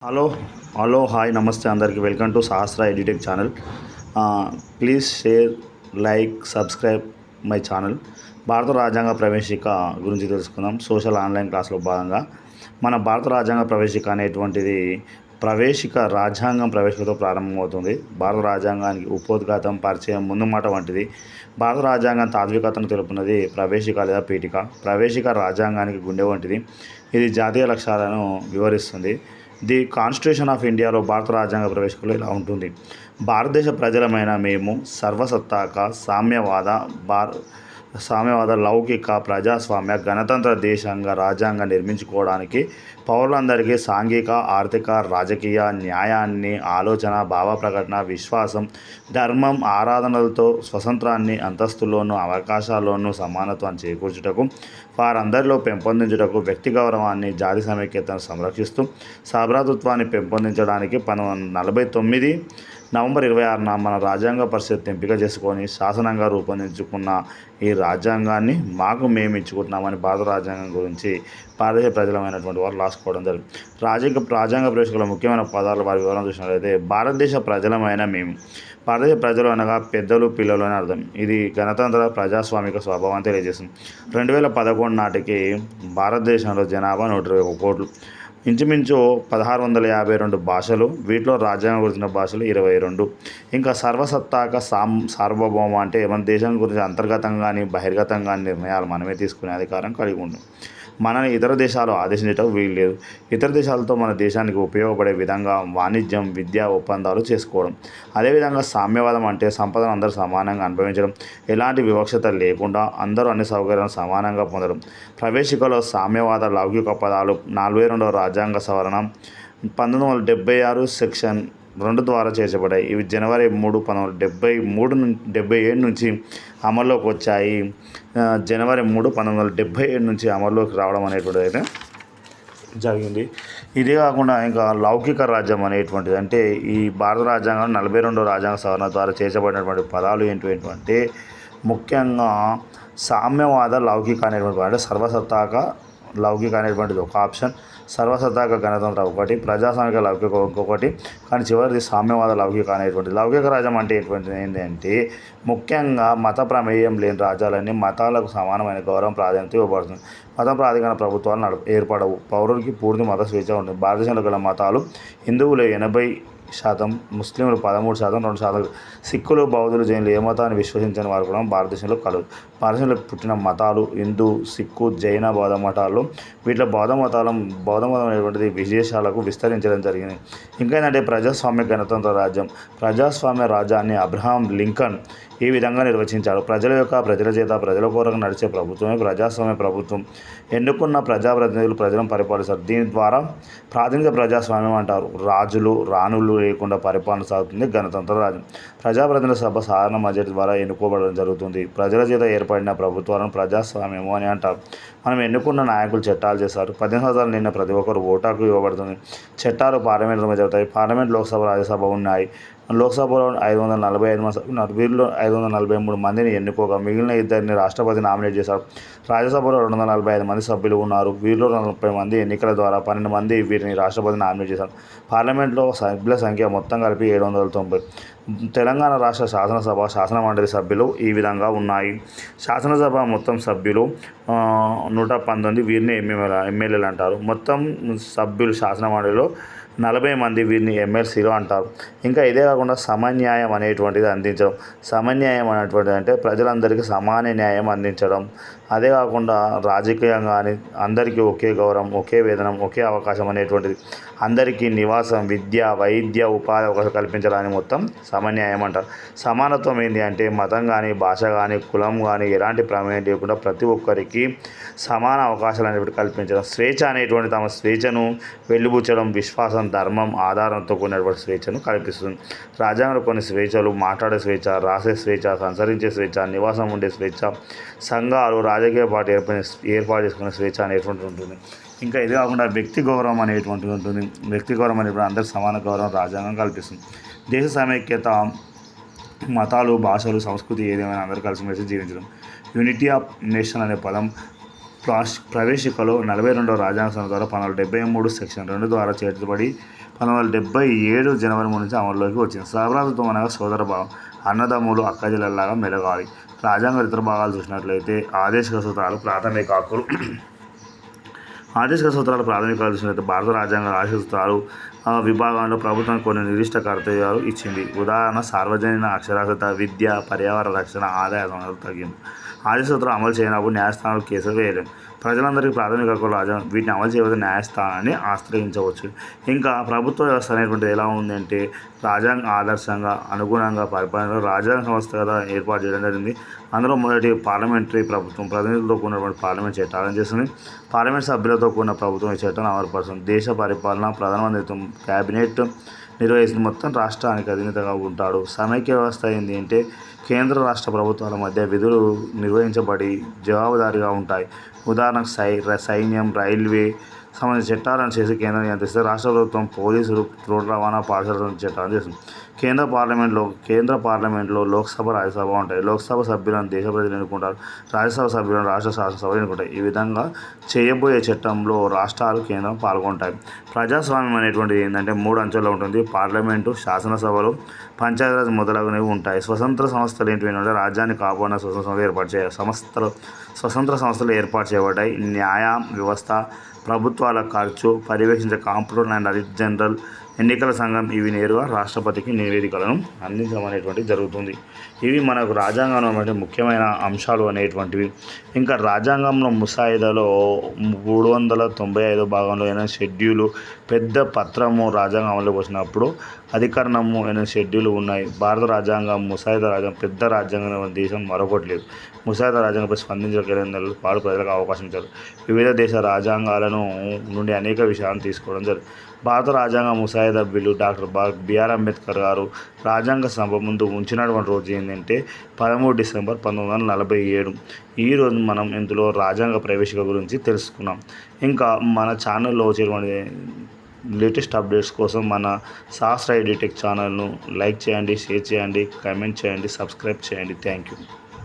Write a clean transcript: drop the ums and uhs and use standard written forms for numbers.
Hello hello hi నమస్తే అందరికీ welcome to Sahasra edutech channel. Please share, like, subscribe my channel. భారత రాజ్యాంగ ప్రవేశిక గురించి తెలుసుకుందాం. సోషల్ ఆన్లైన్ క్లాస్లో భాగంగా మన భారత రాజ్యాంగ ప్రవేశిక అనేటువంటిది రాజ్యాంగం ప్రవేశికతో ప్రారంభమవుతుంది. భారత రాజ్యాంగానికి ఉపోద్ఘాతం, పరిచయం, ముందు మాట వంటిది. భారత రాజ్యాంగం తాత్వికతను తెలుపుతున్నది ప్రవేశిక లేదా పీఠిక. ప్రవేశిక రాజ్యాంగానికి గుండె వంటిది. ఇది జాతీయ లక్ష్యాలను వివరిస్తుంది. ది కాన్స్టిట్యూషన్ ఆఫ్ ఇండియాలో భారత రాజ్యాంగ ప్రవేశికలో ఇలా ఉంటుంది. భారతదేశ ప్రజలమైన మేము సర్వసత్తాక సామ్యవాద లౌకిక ప్రజాస్వామ్య గణతంత్ర దేశంగా రాజ్యాంగం నిర్మించుకోవడానికి పౌరులందరికీ సాంఘిక, ఆర్థిక, రాజకీయ న్యాయాన్ని, ఆలోచన, భావ ప్రకటన, విశ్వాసం, ధర్మం, ఆరాధనలతో స్వతంత్రాన్ని, అంతస్తులోనూ అవకాశాల్లోనూ సమానత్వాన్ని చేకూర్చుటకు, వారందరిలో పెంపొందించుటకు, వ్యక్తి గౌరవాన్ని, జాతి సమైక్యతను సంరక్షిస్తూ సభ్రాతృత్వాన్ని పెంపొందించడానికి 1949 నవంబర్ 26న మన రాజ్యాంగ పరిషత్ ఎంపిక చేసుకొని శాసనంగా రూపొందించుకున్న ఈ రాజ్యాంగాన్ని మేము ఇచ్చుకుంటున్నామని భారత రాజ్యాంగం గురించి భారతదేశ ప్రజలమైనటువంటి వారు రాసుకోవడం జరిగింది. రాజ్యాంగ ప్రవేశికలో ముఖ్యమైన పదాలు వారి వివరణ చూసినట్లయితే, భారతదేశ ప్రజలమైన మేము. భారతదేశ ప్రజలు అనగా పెద్దలు, పిల్లలు అని అర్థం. ఇది గణతంత్ర ప్రజాస్వామిక స్వభావాన్ని తెలియజేస్తుంది. 2011 నాటికి భారతదేశంలో జనాభా 121 కోట్లు. ఇంచుమించు 1652 భాషలు, వీటిలో రాజ్యాంగం గురించిన భాషలు 22. ఇంకా సర్వసత్తాక సార్వభౌమ అంటే మన దేశం గురించి అంతర్గతంగా కానీ బహిర్గతంగా నిర్ణయాలు మనమే తీసుకునే అధికారం కలిగి ఉంటాం. మనని ఇతర దేశాలు ఆదేశించటం వీలు లేదు. ఇతర దేశాలతో మన దేశానికి ఉపయోగపడే విధంగా వాణిజ్యం, విద్యా ఒప్పందాలు చేసుకోవడం. అదేవిధంగా సామ్యవాదం అంటే సంపదను అందరూ సమానంగా అనుభవించడం, ఎలాంటి వివక్షత లేకుండా అందరూ అన్ని సౌకర్యాలను సమానంగా పొందడం. ప్రవేశికలో సామ్యవాద లౌకిక పదాలు 42వ రాజ్యాంగ సవరణ 1976 సెక్షన్ 2 ద్వారా చేర్చబడ్డాయి. ఇవి జనవరి 3, 1977 నుంచి అమల్లోకి వచ్చాయి. జనవరి 3, 1977 నుంచి అమల్లోకి రావడం అనేటువంటిది అయితే జరిగింది. ఇదే కాకుండా ఇంకా లౌకిక రాజ్యం అనేటువంటిది అంటే ఈ భారత రాజ్యాంగం 42వ రాజ్యాంగ సవరణ ద్వారా చేర్చబడినటువంటి పదాలు ఏంటంటే ముఖ్యంగా సామ్యవాద లౌకిక అనేటువంటి అంటే సర్వసత్తాక లౌకిక అనేటువంటిది ఒక ఆప్షన్, సర్వసత్తాక గణతంత్ర ఒకటి, ప్రజాస్వామిక లౌకిక ఇంకొకటి, కానీ చివరిది సామ్యవాద లౌకిక అనేటువంటిది. లౌకిక రాజ్యం అంటే ఏంటంటే ముఖ్యంగా మత ప్రమేయం లేని రాజ్యాలన్నీ మతాలకు సమానమైన గౌరవం, ప్రాధాన్యత ఇవ్వబడుతుంది. మత ప్రాధికార ప్రభుత్వాలు ఏర్పడవు. పౌరుడికి పూర్తి మత స్వేచ్ఛ ఉంటుంది. భారతదేశంలో గల మతాలు హిందువులు 80%, ముస్లింలు 13%, 2% సిక్కులు, బౌద్ధులు, జైనులు ఏ మతాన్ని విశ్వసించని వారు కూడా భారతదేశంలో కలదు. భారతదేశంలో పుట్టిన మతాలు హిందూ, సిక్కు, జైన, బౌద్ధ మతాలు. వీటిలో బౌద్ధ మతం అనేటువంటిది విదేశాలకు విస్తరించడం జరిగింది. ఇంకా ఏంటంటే ప్రజాస్వామ్య గణతంత్ర రాజ్యం. ప్రజాస్వామ్య రాజ్యాన్ని అబ్రహాం లింకన్ ఈ విధంగా నిర్వచించాడు. ప్రజల చేత ప్రజల కొరకు నడిచే ప్రభుత్వమే ప్రజాస్వామ్య ప్రభుత్వం. ఎన్నుకున్న ప్రజాప్రతినిధులు ప్రజలను పరిపాలిస్తారు. దీని ద్వారా ప్రాథమిక ప్రజాస్వామ్యం అంటారు. రాజులు, రాణులు లేకుండా పరిపాలన సాగుతుంది గణతంత్ర రాజ్యం. ప్రజాప్రతినిధుల సభ సాధారణ మెజారిటీ ద్వారా ఎన్నుకోబడడం జరుగుతుంది. ప్రజల చేత ఏర్పడిన ప్రభుత్వాలను ప్రజాస్వామ్యము అని అంటారు. మనం ఎన్నుకున్న నాయకులు చట్టాలు చేస్తారు. 18 సంవత్సరాలు నిన్న ప్రతి ఒక్కరు ఓటాకు ఇవ్వబడుతుంది. చట్టాలు పార్లమెంట్లో జరుగుతాయి. పార్లమెంట్, లోక్సభ, రాజ్యసభ ఉన్నాయి. లోక్సభలో 545 మంది సభ్యులు ఉన్నారు. వీరిలో 543 మందిని ఎన్నుకోగా మిగిలిన 2 రాష్ట్రపతి నామినేట్ చేశారు. రాజ్యసభలో 245 మంది సభ్యులు ఉన్నారు. వీరిలో 30 మంది ఎన్నికల ద్వారా 12 మంది వీరిని రాష్ట్రపతి నామినేట్ చేశారు. పార్లమెంట్లో సభ్యుల సంఖ్య మొత్తం కలిపి 790. తెలంగాణ రాష్ట్ర శాసనసభ, శాసనమండలి సభ్యులు ఈ విధంగా ఉన్నాయి. శాసనసభ మొత్తం సభ్యులు 119, వీరిని ఎమ్మెల్యేలు అంటారు. మొత్తం సభ్యులు శాసనమండలిలో 40 మంది, వీరిని ఎమ్మెల్సీలు అంటారు. ఇంకా ఇదే కాకుండా సమన్యాయం అనేటువంటిది అందించడం. సమన్యాయం అనేటువంటిది అంటే ప్రజలందరికీ సమాన న్యాయం అందించడం. అదే కాకుండా రాజకీయంగా కానీ అందరికీ ఒకే గౌరవం, ఒకే వేతనం, ఒకే అవకాశం అనేటువంటిది. అందరికీ నివాసం, విద్య, వైద్య, ఉపాధి అవకాశం కల్పించడానికి మొత్తం సమన్యాయం అంటారు. సమానత్వం ఏంటి అంటే మతం కానీ, భాష కానీ, కులం కానీ ఎలాంటి ప్రమేయం లేకుండా ప్రతి ఒక్కరికి సమాన అవకాశాలు అనేవి కల్పించడం. స్వేచ్ఛ అనేటువంటి తమ స్వేచ్ఛను వెలిబుచ్చడం. విశ్వాసం, ధర్మం ఆధారంతో కూడినటువంటి స్వేచ్ఛను కల్పిస్తుంది. రాజ్యాంగంలో కొన్ని స్వేచ్ఛలు: మాట్లాడే స్వేచ్ఛ, రాసే స్వేచ్ఛ, సంచరించే స్వేచ్ఛ, నివాసం ఉండే స్వేచ్ఛ, సంఘాలు, రాజకీయ పార్టీ ఏర్పాటు చేసుకునే స్వేచ్ఛ అనేటువంటి ఉంటుంది. ఇంకా ఇదే కాకుండా వ్యక్తి గౌరవం అనేటువంటిది ఉంటుంది. వ్యక్తి గౌరవం అనేటువంటి అందరికీ సమాన గౌరవం రాజ్యాంగం కల్పిస్తుంది. దేశ సమైక్యత, మతాలు, భాషలు, సంస్కృతి ఏదేమైనా అందరూ కలిసిమెలిసి జీవించడం. యూనిటీ ఆఫ్ నేషన్ అనే పదం ప్రవేశికలో 42వ రాజ్యాంగ సవరణ ద్వారా 1973 సెక్షన్ 2 ద్వారా చేర్చబడి 1977 జనవరి 3 నుంచి అమల్లోకి వచ్చింది. సహభ్రాతృత్వం అనగా సోదర భావం, అన్నదమ్ములు అక్కచెల్లెల్లాగా మెలగాలి. రాజ్యాంగ ఇతర భాగాలు చూసినట్లయితే ఆదేశిక సూత్రాలు ప్రాథమిక హక్కులు చూసినట్లయితే భారత రాజ్యాంగ ఆదేశిక సూత్రాలు విభాగంలో ప్రభుత్వం కొన్ని నిర్దిష్ట కర్తవ్యాలు ఇచ్చింది. ఉదాహరణ సార్వజనిక అక్షరాస్యత, విద్య, పర్యావరణ రక్షణ, ఆదాయ వనరుల తగ్గింపు. ఆదేశిక సూత్రాలు అమలు చేయనప్పుడు న్యాయస్థానాలు కేసులు వేయలేము. ప్రజలందరికీ ప్రాథమిక హక్కులు రాజ్యాంగం వీటిని అమలు చేయవద్ద న్యాయస్థానాన్ని ఆశ్రయించవచ్చు. ఇంకా ప్రభుత్వ వ్యవస్థ అనేటువంటిది ఎలా ఉందంటే రాజ్యాంగ ఆదర్శంగా అనుగుణంగా పరిపాలనలో రాజ్యాంగ సంస్థగా ఏర్పాటు చేయడం జరిగింది. అందులో మొదటి పార్లమెంటరీ ప్రభుత్వం, ప్రతినిధులతో కూడినటువంటి పార్లమెంట్ చట్టాలను చేస్తుంది. పార్లమెంట్ సభ్యులతో కూడిన ప్రభుత్వం ఈ చట్టాన్ని అమలుపరుస్తుంది. దేశ పరిపాలన ప్రధానమంత్రిత్వం క్యాబినెట్ నిర్వహిస్తుంది. మొత్తం రాష్ట్రానికి అధినేతగా ఉంటాడు. సమైక్య వ్యవస్థ ఏంటి అంటే కేంద్ర రాష్ట్ర ప్రభుత్వాల మధ్య విధులు నిర్వహించబడి జవాబుదారీగా ఉంటాయి. ఉదాహరణకు సైన్యం, రైల్వే సంబంధించిన చట్టాలను చేసి కేంద్రం నియంత్రిస్తే, రాష్ట్ర ప్రభుత్వం పోలీసులు, రోడ్డు రవాణా, పాఠశాల చట్టాలను చేస్తుంది. కేంద్ర పార్లమెంట్లో లోక్సభ, రాజ్యసభ ఉంటాయి. లోక్సభ సభ్యులను దేశ ప్రజలు ఎన్నుకుంటారు. రాజ్యసభ సభ్యులను రాష్ట్ర శాసనసభలు ఎన్నుకుంటాయి. ఈ విధంగా చేయబోయే చట్టంలో రాష్ట్రాలు, కేంద్రం పాల్గొంటాయి. ప్రజాస్వామ్యం అనేటువంటిది ఏంటంటే 3 అంచెల్లో ఉంటుంది. పార్లమెంటు, శాసనసభలు, పంచాయతీరాజ్ మొదలగునవి ఉంటాయి. స్వతంత్ర సంస్థలు ఏంటంటే రాజ్యాన్ని కాపాడిన స్వతంత్ర సంస్థలు ఏర్పాటు చేయబడ్డాయి. న్యాయ వ్యవస్థ, ప్రభుత్వాల ఖర్చు పర్యవేక్షించే కాంప్ట్రోలర్ అండ్ ఆడిటర్ జనరల్, ఎన్నికల సంఘం ఇవి నేరుగా రాష్ట్రపతికి నివేదికలను అందించడం అనేటువంటిది జరుగుతుంది. ఇవి మనకు రాజ్యాంగంలో ఉన్నటువంటి ముఖ్యమైన అంశాలు అనేటువంటివి. ఇంకా రాజ్యాంగంలో ముసాయిదాలో 395 భాగంలో 8 షెడ్యూలు, పెద్ద పత్రము రాజ్యాంగం అమలులోకి వచ్చినప్పుడు అధికరణము 8 షెడ్యూలు ఉన్నాయి. భారత రాజ్యాంగం ముసాయిదా రాజ్యాంగం పెద్ద రాజ్యాంగం దేశం మరొకటి లేదు. ముసాయిదా రాజ్యాంగంపై స్పందించడానికి 20 నెలల పాటు ప్రజలకు అవకాశం ఇచ్చారు. వివిధ దేశ రాజ్యాంగాలను నుండి అనేక విషయాలను తీసుకోవడం జరిగింది. భారత రాజ్యాంగ ముసాయిదా బిల్లు డాక్టర్ బిఆర్ అంబేద్కర్ గారు రాజ్యాంగ సభ ముందు ఉంచినటువంటి రోజు ఏంటంటే 13 డిసెంబర్ 1947. ఈరోజు మనం ఇందులో రాజ్యాంగ ప్రవేశిక గురించి తెలుసుకున్నాం. ఇంకా మన ఛానల్లో వచ్చేటువంటి లేటెస్ట్ అప్డేట్స్ కోసం మన శాస్త్ర ఎడ్యుటెక్ ఛానల్ను లైక్ చేయండి, షేర్ చేయండి, కామెంట్ చేయండి, సబ్స్క్రైబ్ చేయండి. Thank you.